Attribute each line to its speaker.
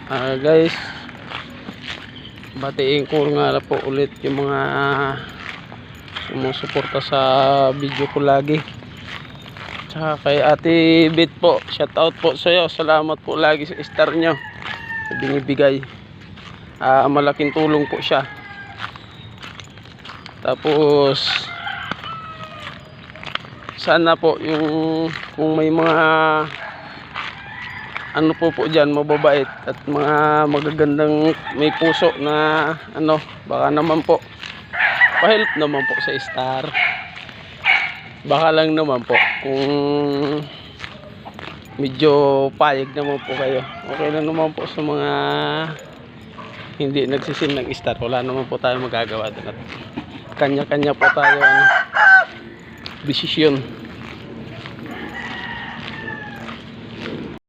Speaker 1: Guys, batiin ko nga po ulit yung mga sumusuporta sa video ko lagi. Tsaka kay Ate Bit po, shout out po sa iyo. Salamat po lagi sa star nyo na binibigay. Malaking tulong po siya. Tapos sana po yung kung may mga ano po dyan, mababait at mga magagandang may puso na ano, baka naman po pa-help naman po sa star. Baka lang naman po kung medyo payag naman po kayo, okay lang naman po sa mga hindi nagsisim ng star. Wala naman po tayo magagawa doon at kanya-kanya po tayo desisyon.